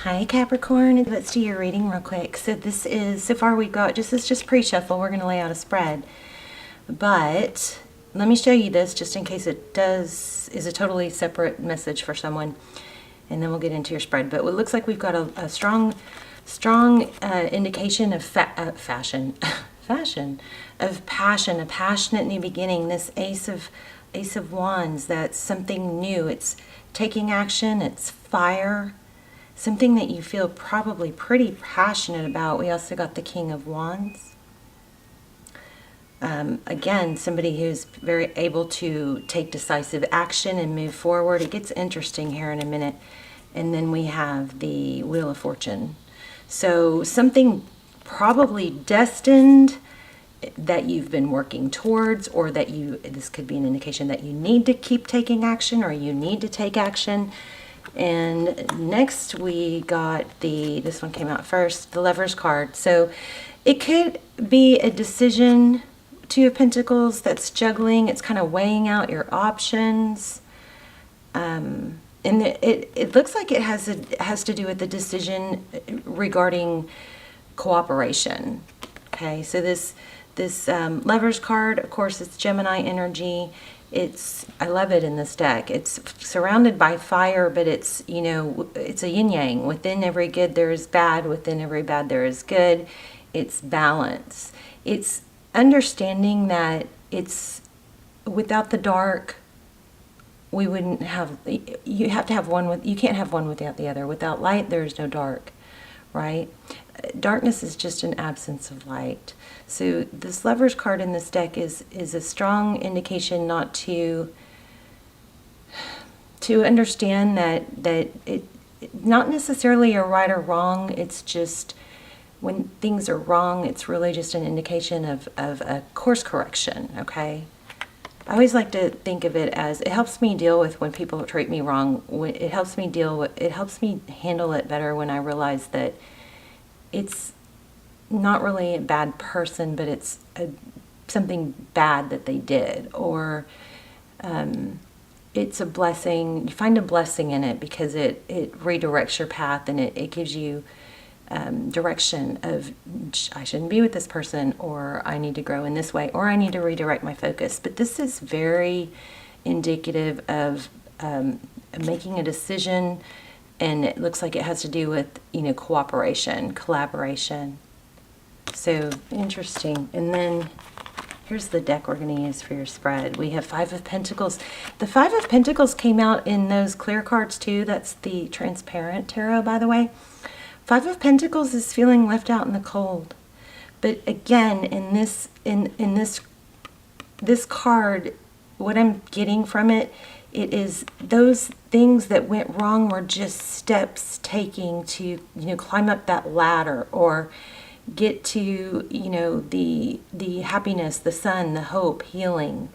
Hi Capricorn, let's do your reading real quick. So this is, so far we've got, this is just pre-shuffle. We're going to lay out a spread. But let me show you this just in case it is a totally separate message for someone. And then we'll get into your spread. But it looks like we've got a strong indication of fashion, of passion, a passionate new beginning. This Ace of Wands, that's something new. It's taking action, it's fire. Something that you feel probably pretty passionate about. We also got the King of Wands. Again, somebody who's very able to take decisive action and move forward. It gets interesting here in a minute. And then we have the Wheel of Fortune. So something probably destined that you've been working towards, or that this could be an indication that you need to keep taking action, or you need to take action. And next we got this one came out first, the Lover's card. So it could be a decision, Two of Pentacles, that's juggling. It's kind of weighing out your options. And it looks like it has to do with the decision regarding cooperation. Okay, so this Lover's card, of course, it's Gemini energy. I love it in this deck. It's surrounded by fire, but it's, it's a yin yang. Within every good there is bad. Within every bad there is good. It's balance. It's understanding that it's without the dark, we wouldn't have, you have to have one you can't have one without the other. Without light, there is no dark, right? Darkness is just an absence of light. So this Lover's card in this deck is a strong indication not to understand that it not necessarily a right or wrong. It's just when things are wrong, it's really just an indication of a course correction. Okay, I always like to think of it as, it helps me deal with when people treat me wrong. It helps me handle it better when I realize that it's not really a bad person, but it's something bad that they did, or it's a blessing. You find a blessing in it because it redirects your path, and it gives you direction of, I shouldn't be with this person, or I need to grow in this way, or I need to redirect my focus. But this is very indicative of making a decision, and it looks like it has to do with, cooperation, collaboration. So interesting. And then here's the deck we're going to use for your spread. We have Five of Pentacles. The Five of Pentacles came out in those clear cards too. That's the transparent tarot, by the way. Five of Pentacles is feeling left out in the cold. But again, in this card, what I'm getting from it is those things that went wrong were just steps taking to, climb up that ladder, or get to, the happiness, the sun, the hope, healing.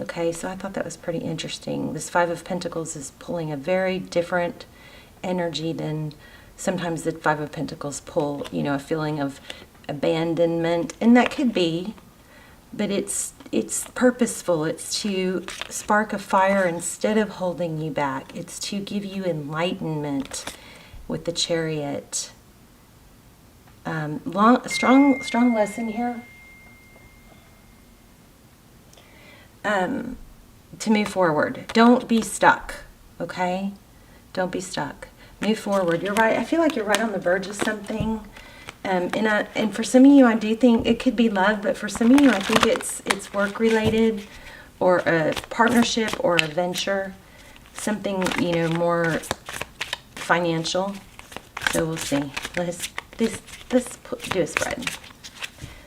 Okay, so I thought that was pretty interesting. This Five of Pentacles is pulling a very different energy than sometimes the Five of Pentacles pull, a feeling of abandonment. And that could be, but it's purposeful. It's to spark a fire instead of holding you back. It's to give you enlightenment with the Chariot. Strong lesson here. To move forward. Don't be stuck, okay? Don't be stuck. Move forward. You're right. I feel like you're right on the verge of something. And for some of you, I do think it could be love, but for some of you, I think it's work related, or a partnership, or a venture, something, more financial. So we'll see. Let's do a spread.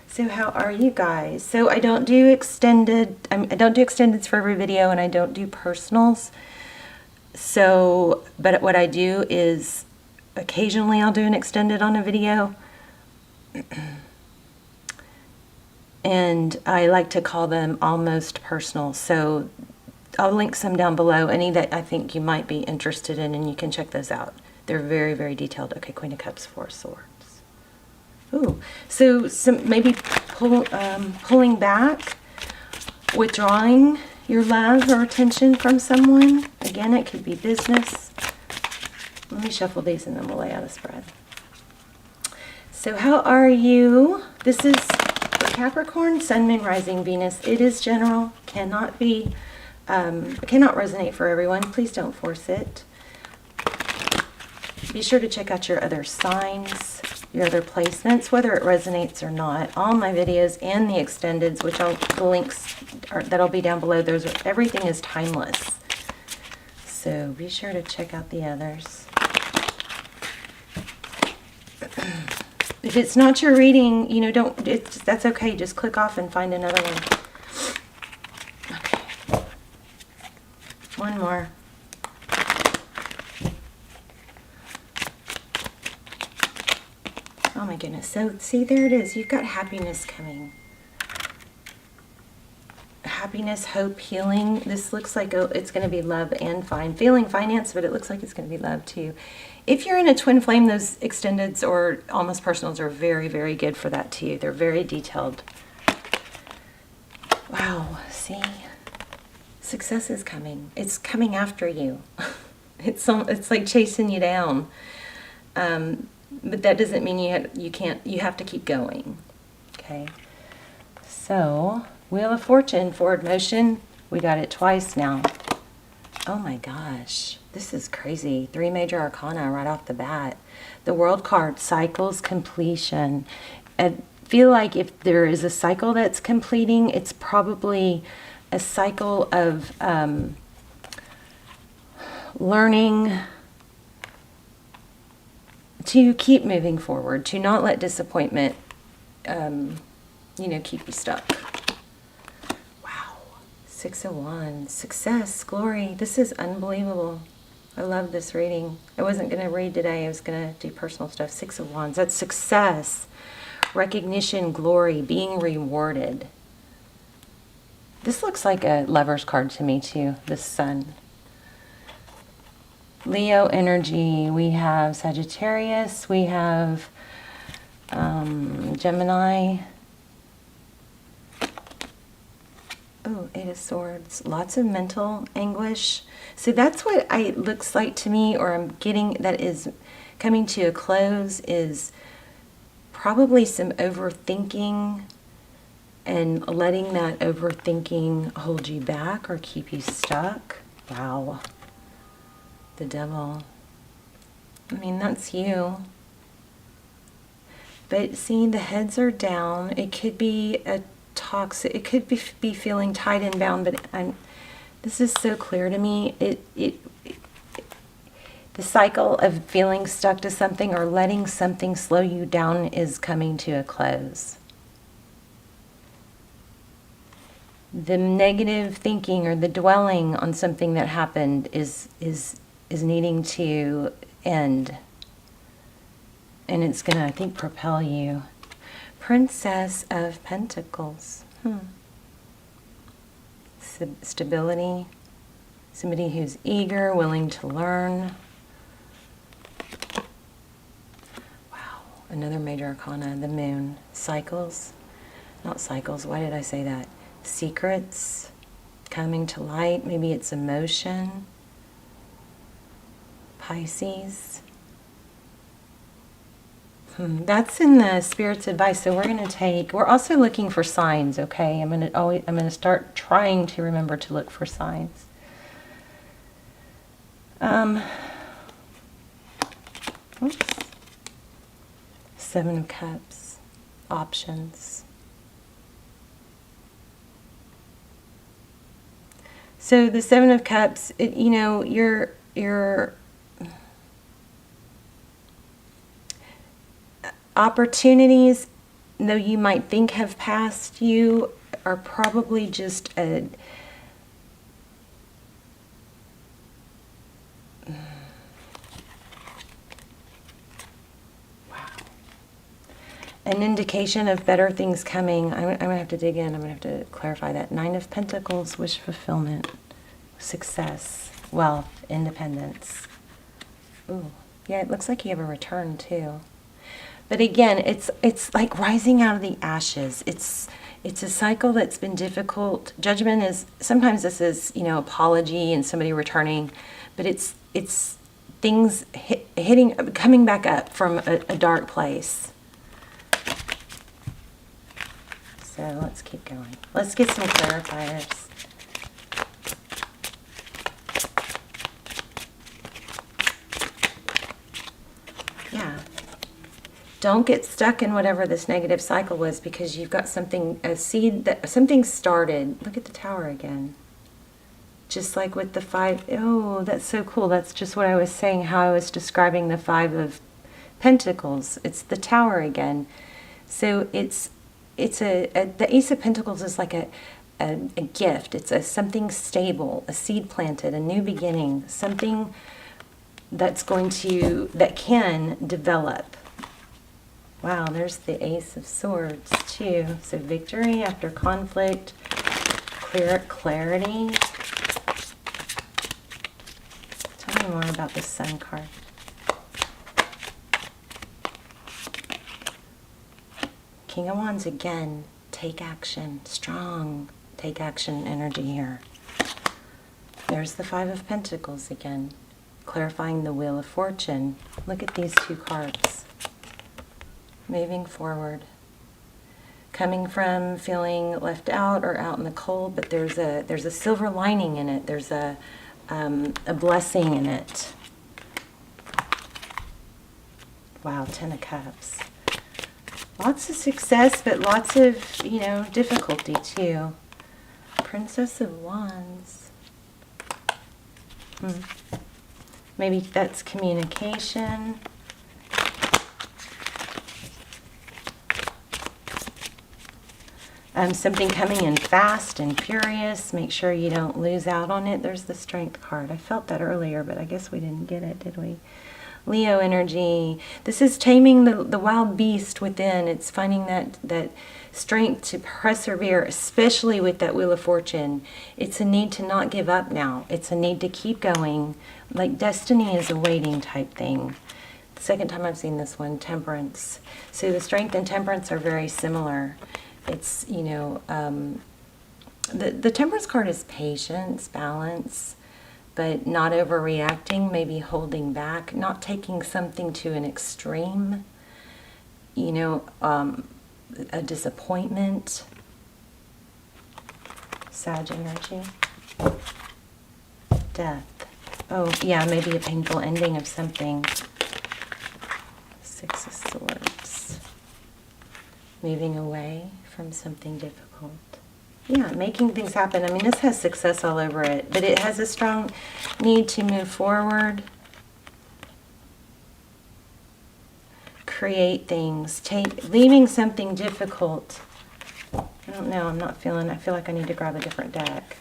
So how are you guys? So I don't do extended. I don't do extendeds for every video, and I don't do personals. So, but what I do is occasionally I'll do an extended on a video. And I like to call them almost personal. So I'll link some down below, any that I think you might be interested in, and you can check those out. They're very, very detailed. Okay, Queen of Cups, Four of Swords. Ooh, so maybe pulling back, withdrawing your love or attention from someone. Again, it could be business. Let me shuffle these and then we'll lay out a spread. So how are you? This is for Capricorn, Sun, Moon, Rising, Venus. It is general, cannot resonate for everyone. Please don't force it. Be sure to check out your other signs, your other placements, whether it resonates or not. All my videos and the extendeds, which the links that'll be down below, everything is timeless. So be sure to check out the others. If it's not your reading, that's okay. Just click off and find another one. Okay. One more. Oh my goodness. So see, there it is. You've got happiness coming. Happiness, hope, healing. This looks like it's going to be love and feeling finance, but it looks like it's going to be love too. If you're in a twin flame, those extendeds or almost personals are very, very good for that too. They're very detailed. Wow, see? Success is coming. It's coming after you. It's like chasing you down. But that doesn't mean you have to keep going. Okay? So, Wheel of Fortune, forward motion. We got it twice now. Oh my gosh. This is crazy. 3 major arcana right off the bat. The World card, cycles, completion. I feel like if there is a cycle that's completing, it's probably a cycle of learning to keep moving forward, to not let disappointment, keep you stuck. Wow. 6 of Wands, success, glory. This is unbelievable. I love this reading. I wasn't going to read today. I was going to do personal stuff. 6 of Wands. That's success, recognition, glory, being rewarded. This looks like a lover's card to me too, the Sun. Leo energy. We have Sagittarius. We have Gemini. Oh, 8 of Swords. Lots of mental anguish. So that's what it looks like to me, or I'm getting that is coming to a close, is probably some overthinking and letting that overthinking hold you back or keep you stuck. Wow. The Devil. I mean, that's you. But see, the heads are down. It could be a toxic, it could be feeling tied and bound, but this is so clear to me. The cycle of feeling stuck to something or letting something slow you down is coming to a close. The negative thinking or the dwelling on something that happened is needing to end. And it's going to, I think, propel you. Princess of Pentacles. Stability. Somebody who's eager, willing to learn. Wow. Another major arcana, the Moon. Cycles. Not cycles. Why did I say that? Secrets. Coming to light. Maybe it's emotion. Pisces. That's in the Spirit's advice. So we're also looking for signs, okay? I'm going to start trying to remember to look for signs. Oops. 7 of Cups. Options. So the 7 of Cups, you're opportunities, though you might think have passed you, are probably just an indication of better things coming. I'm going to have to dig in. I'm going to have to clarify that. 9 of Pentacles, wish fulfillment, success, wealth, independence. Ooh, yeah, it looks like you have a return too. But again, it's like rising out of the ashes. It's a cycle that's been difficult. Judgment is, sometimes this is, apology and somebody returning, but it's things coming back up from a dark place. So let's keep going. Let's get some clarifiers. Yeah. Don't get stuck in whatever this negative cycle was, because you've got something, a seed that something started. Look at the Tower again. Just like with the 5, oh, that's so cool. That's just what I was saying, how I was describing the 5 of Pentacles. It's the Tower again. So it's the Ace of Pentacles is like a gift. It's something stable, a seed planted, a new beginning, something that can develop. Wow, there's the Ace of Swords too. So victory after conflict, clarity. Tell me more about the Sun card. King of Wands again. Take action. Strong take action energy here. There's the 5 of Pentacles again. Clarifying the Wheel of Fortune. Look at these 2 cards. Moving forward. Coming from feeling left out or out in the cold, but there's a silver lining in it. There's a blessing in it. Wow, 10 of Cups. Lots of success, but lots of, difficulty too. Princess of Wands. Maybe that's communication. Something coming in fast and furious. Make sure you don't lose out on it. There's the Strength card. I felt that earlier, but I guess we didn't get it, did we? Leo energy. This is taming the wild beast within. It's finding that strength to persevere, especially with that Wheel of Fortune. It's a need to not give up now. It's a need to keep going. Like destiny is awaiting type thing. The second time I've seen this one, Temperance. So the Strength and Temperance are very similar. It's, the Temperance card is patience, balance, but not overreacting, maybe holding back, not taking something to an extreme, a disappointment. Sag energy. Death. Oh, yeah, maybe a painful ending of something. 6 of Swords. Moving away from something difficult. Yeah, making things happen. I mean, this has success all over it, but it has a strong need to move forward, create things, leaving something difficult. I don't know, I feel like I need to grab a different deck.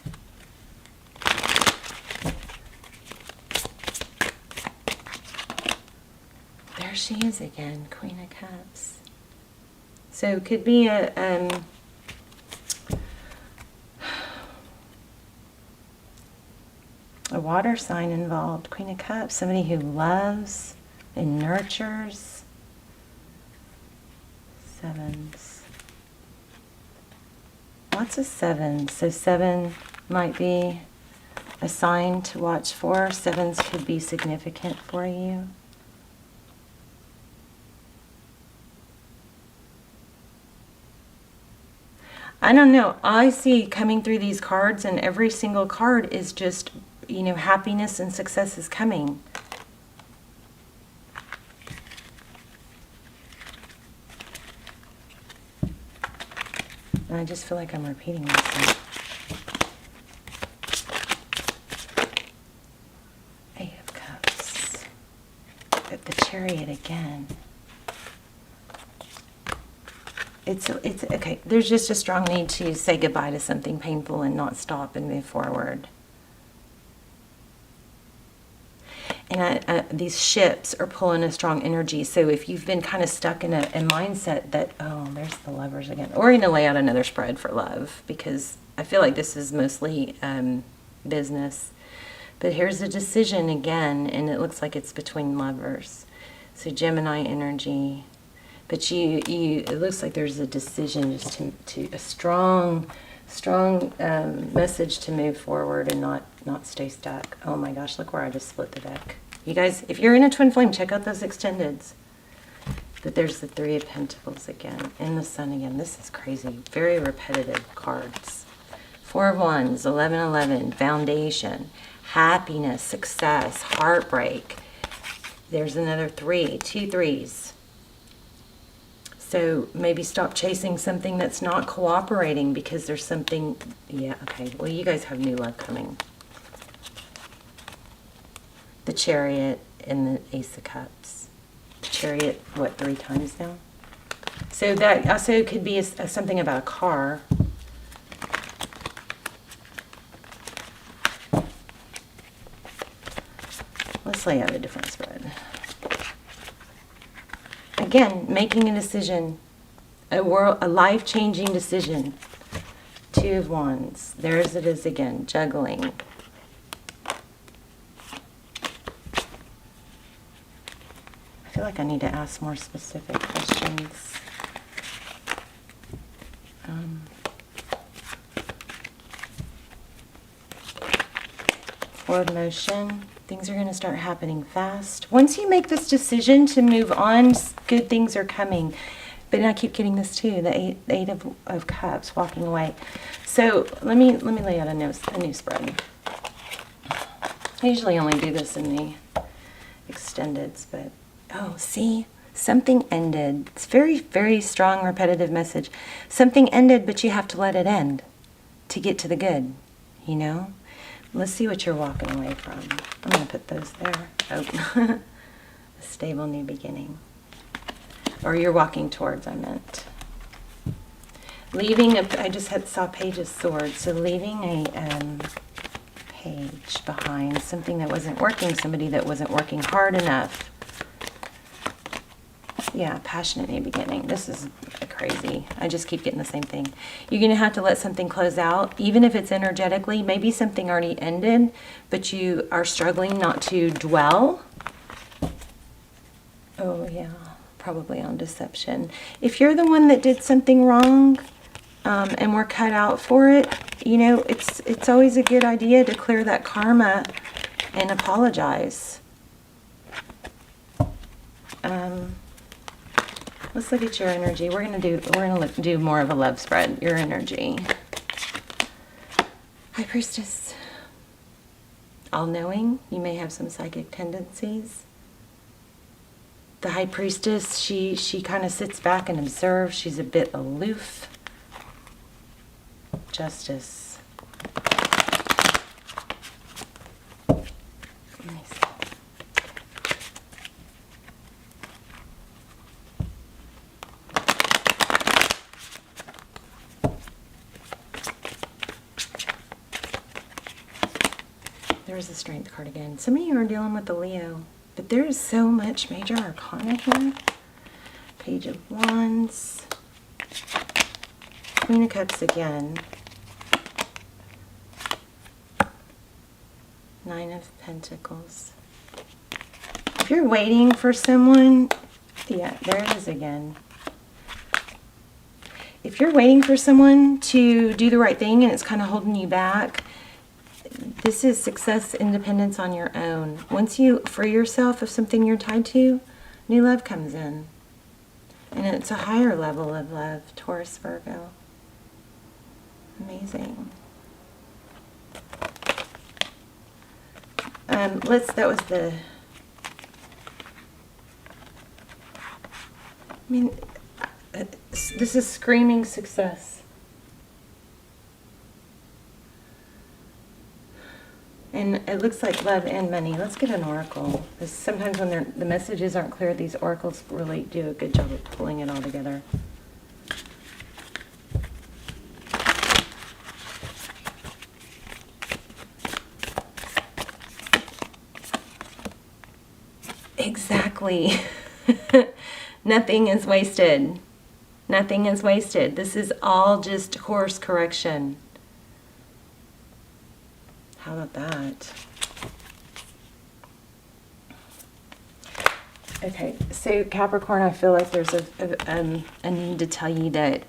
There she is again, Queen of Cups. So it could be a water sign involved. Queen of Cups, somebody who loves and nurtures. 7s. Lots of 7s. So 7 might be a sign to watch for. 7s could be significant for you. I don't know. I see coming through these cards, and every single card is just, happiness and success is coming. And I just feel like I'm repeating myself. Eight of Cups. But the Chariot again. It's okay. There's just a strong need to say goodbye to something painful and not stop and move forward. And these ships are pulling a strong energy. So if you've been kind of stuck in a mindset that, oh, there's the Lovers again. Or we're going to lay out another spread for love, because I feel like this is mostly business. But here's a decision again, and it looks like it's between lovers. So Gemini energy. But it looks like there's a decision just to a strong message to move forward and not stay stuck. Oh my gosh, look where I just split the deck. You guys, if you're in a twin flame, check out those extendeds. But there's the Three of Pentacles again, and the Sun again. This is crazy. Very repetitive cards. Four of Wands, 1111, foundation, happiness, success, heartbreak. There's another three, two threes. So maybe stop chasing something that's not cooperating because there's something, yeah, okay. Well, you guys have new love coming. The Chariot and the Ace of Cups. Chariot, what, 3 times now? So that also could be something about a car. Let's lay out a different spread. Again, making a decision, a life-changing decision. Two of Wands. There's it is again, juggling. I feel like I need to ask more specific questions. Forward motion. Things are going to start happening fast. Once you make this decision to move on, good things are coming. But I keep getting this too, the eight of Cups, walking away. So let me lay out a new spread. I usually only do this in the extendeds, but oh, see, something ended. It's very, very strong, repetitive message. Something ended, but you have to let it end to get to the good, you know? Let's see what you're walking away from. I'm going to put those there. Oh, a stable new beginning. Or you're walking towards, I meant. Leaving, I just saw Page of Swords. So leaving a page behind, something that wasn't working, somebody that wasn't working hard enough. Yeah, passionate new beginning. This is crazy. I just keep getting the same thing. You're going to have to let something close out, even if it's energetically. Maybe something already ended, but you are struggling not to dwell. Oh, yeah, probably on deception. If you're the one that did something wrong and we're cut out for it, you know, it's always a good idea to clear that karma and apologize. Let's look at your energy. We're gonna do more of a love spread. Your energy. High Priestess. All-knowing. You may have some psychic tendencies. The High Priestess, she kind of sits back and observes. She's a bit aloof. Justice. Let me see. There's the Strength card again. Some of you are dealing with the Leo, but there is so much major arcana here. Page of Wands. Queen of Cups again. Nine of Pentacles. If you're waiting for someone, yeah, there it is again. If you're waiting for someone to do the right thing and it's kind of holding you back, this is success, independence on your own. Once you free yourself of something you're tied to, new love comes in. And it's a higher level of love, Taurus, Virgo. Amazing. That was the, I mean, this is screaming success. And it looks like love and money. Let's get an oracle. Because sometimes when the messages aren't clear, these oracles really do a good job of pulling it all together. Exactly. Nothing is wasted. Nothing is wasted. This is all just course correction. How about that? Okay, so Capricorn, I feel like there's a need to tell you that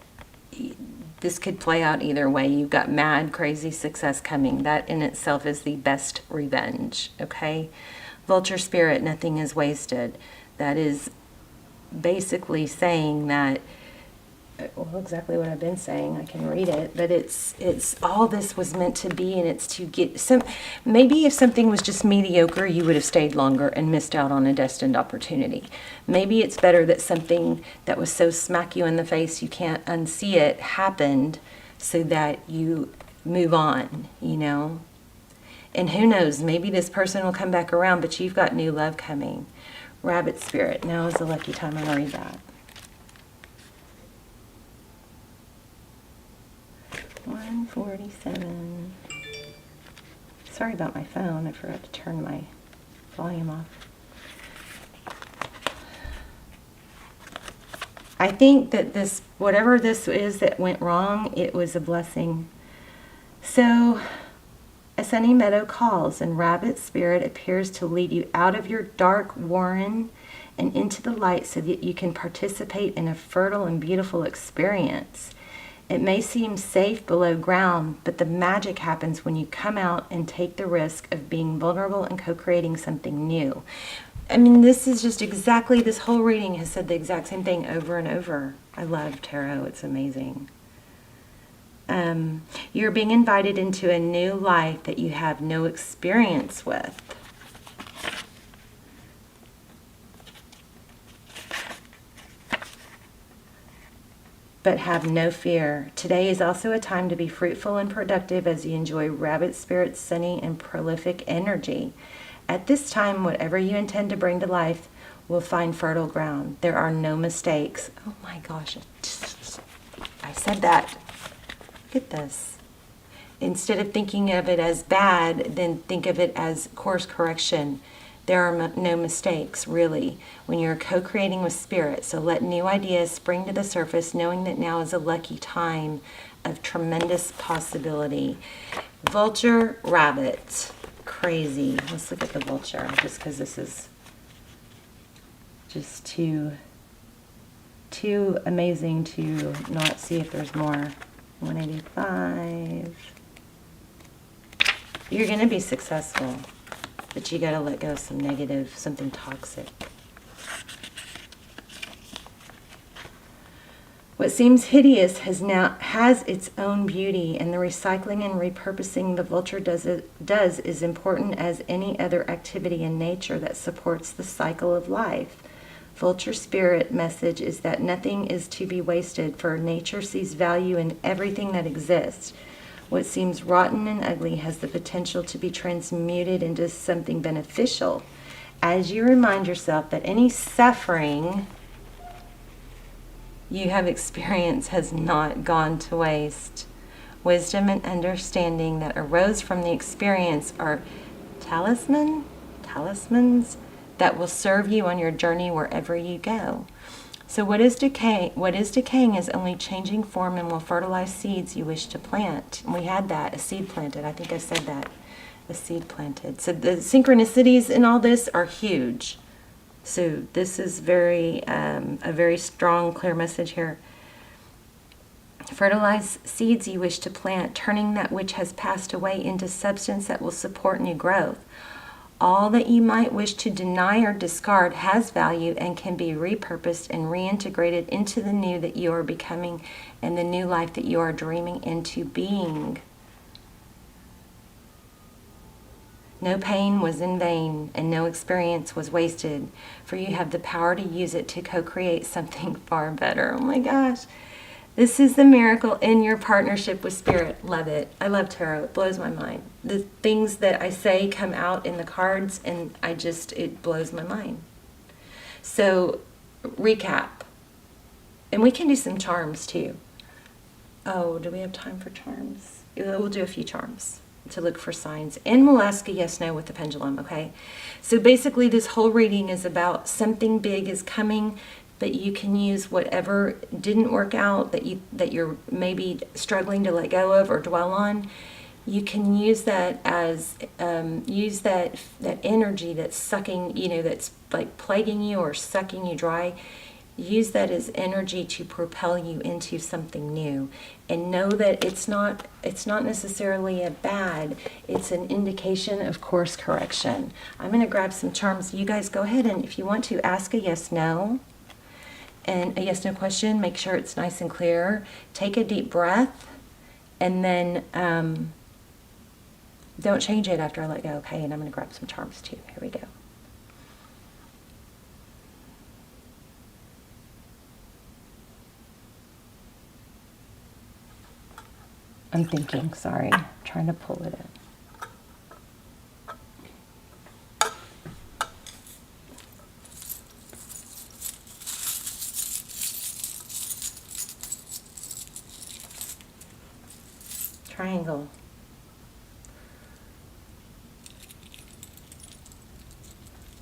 this could play out either way. You've got mad, crazy success coming. That in itself is the best revenge, okay? Vulture spirit, nothing is wasted. That is basically saying that, well, exactly what I've been saying. I can read it, but it's all this was meant to be, and it's to get some. Maybe if something was just mediocre, you would have stayed longer and missed out on a destined opportunity. Maybe it's better that something that was so smack you in the face you can't unsee it happened, so that you move on, you know. And who knows, maybe this person will come back around, but you've got new love coming. Rabbit spirit, now is the lucky time. I'm going to read that. 147. Sorry about my phone. I forgot to turn my volume off. I think that this, whatever this is that went wrong, it was a blessing. So, a sunny meadow calls, and rabbit spirit appears to lead you out of your dark warren and into the light so that you can participate in a fertile and beautiful experience. It may seem safe below ground, but the magic happens when you come out and take the risk of being vulnerable and co-creating something new. I mean, this is just exactly, this whole reading has said the exact same thing over and over. I love tarot. It's amazing. You're being invited into a new life that you have no experience with. But have no fear. Today is also a time to be fruitful and productive as you enjoy rabbit spirit's sunny and prolific energy. At this time, whatever you intend to bring to life will find fertile ground. There are no mistakes. Oh my gosh, I said that. Look at this. Instead of thinking of it as bad, then think of it as course correction. There are no mistakes, really, when you're co-creating with spirit. So let new ideas spring to the surface, knowing that now is a lucky time of tremendous possibility. Vulture, rabbit, crazy. Let's look at the vulture, just because this is just too amazing to not see if there's more. 185. You're going to be successful, but you got to let go of some negative, something toxic. What seems hideous has its own beauty, and the recycling and repurposing the vulture does is important as any other activity in nature that supports the cycle of life. Vulture spirit message is that nothing is to be wasted, for nature sees value in everything that exists. What seems rotten and ugly has the potential to be transmuted into something beneficial. As you remind yourself that any suffering you have experienced has not gone to waste. Wisdom and understanding that arose from the experience are talismans that will serve you on your journey wherever you go. So what is decaying is only changing form and will fertilize seeds you wish to plant. And we had that, a seed planted. I think I said that, a seed planted. So the synchronicities in all this are huge. So this is a very strong, clear message here. Fertilize seeds you wish to plant, turning that which has passed away into substance that will support new growth. All that you might wish to deny or discard has value and can be repurposed and reintegrated into the new that you are becoming and the new life that you are dreaming into being. No pain was in vain and no experience was wasted, for you have the power to use it to co-create something far better. Oh my gosh. This is the miracle in your partnership with spirit. Love it. I love tarot. It blows my mind. The things that I say come out in the cards, and it blows my mind. So, recap. And we can do some charms too. Oh, do we have time for charms? We'll do a few charms to look for signs. And we'll ask a yes, no with the pendulum, okay? So basically this whole reading is about something big is coming, but you can use whatever didn't work out that you're maybe struggling to let go of or dwell on. You can use that as use that energy that's sucking, that's like plaguing you or sucking you dry. Use that as energy to propel you into something new, and know that it's not necessarily a bad, it's an indication of course correction. I'm going to grab some charms. You guys go ahead, and if you want to ask a yes no and a yes no question, make sure it's nice and clear. Take a deep breath, and then don't change it after I let go. Okay, and I'm going to grab some charms too. Here we go. I'm thinking, sorry, trying to pull it in. Triangle.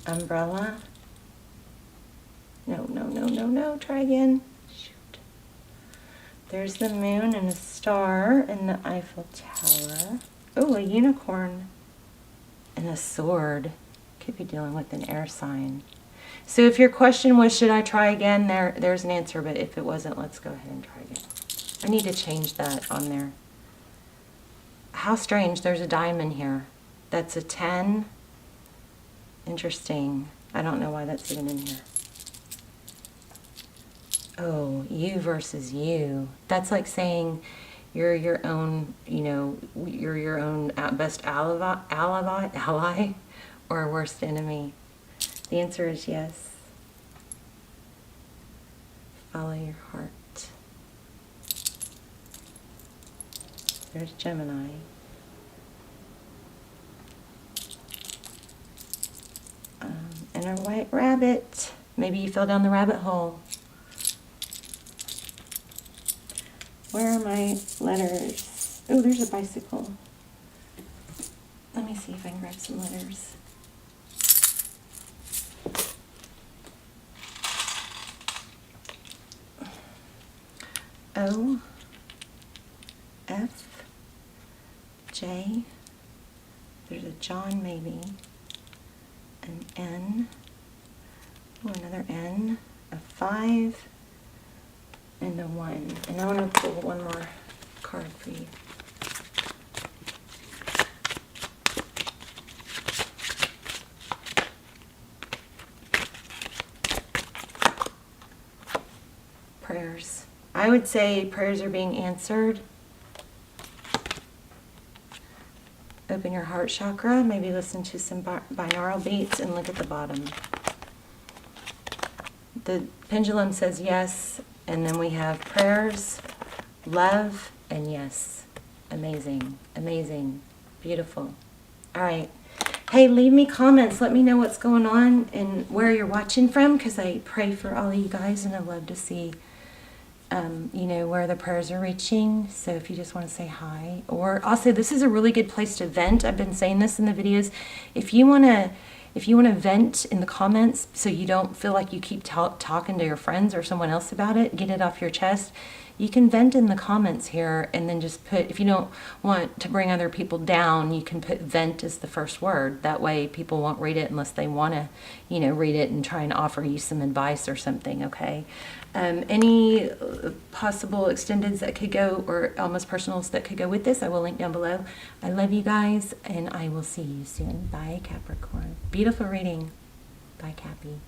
Umbrella. No, try again. There's the moon and a star and the Eiffel Tower. Oh, a unicorn and a sword. Could be dealing with an air sign. So if your question was, should I try again? There's an answer, but if it wasn't, let's go ahead and try again. I need to change that on there. How strange, there's a diamond here. That's a 10. Interesting. I don't know why that's even in here. Oh, you versus you. That's like saying you're your own, you're your own best ally or worst enemy. The answer is yes. Follow your heart. There's Gemini. And a white rabbit. Maybe you fell down the rabbit hole. Where are my letters? Oh, there's a bicycle. Let me see if I can grab some letters. O, F, J. There's a John maybe. An N. Oh, another N. A 5. And a 1. And I want to pull one more card for you. Prayers. I would say prayers are being answered. Open your heart chakra. Maybe listen to some binaural beats and look at the bottom. The pendulum says yes. And then we have prayers, love, and yes. Amazing, amazing, beautiful. All right. Hey, leave me comments. Let me know what's going on and where you're watching from, because I pray for all of you guys, and I love to see, where the prayers are reaching. So if you just want to say hi, or also this is a really good place to vent. I've been saying this in the videos. If you want to vent in the comments so you don't feel like you keep talking to your friends or someone else about it, get it off your chest, you can vent in the comments here, and then just put, if you don't want to bring other people down, you can put vent as the first word. That way people won't read it unless they want to, read it and try and offer you some advice or something, okay? Any possible extendeds that could go, or almost personals that could go with this, I will link down below. I love you guys, and I will see you soon. Bye, Capricorn. Beautiful reading. Bye, Cappy.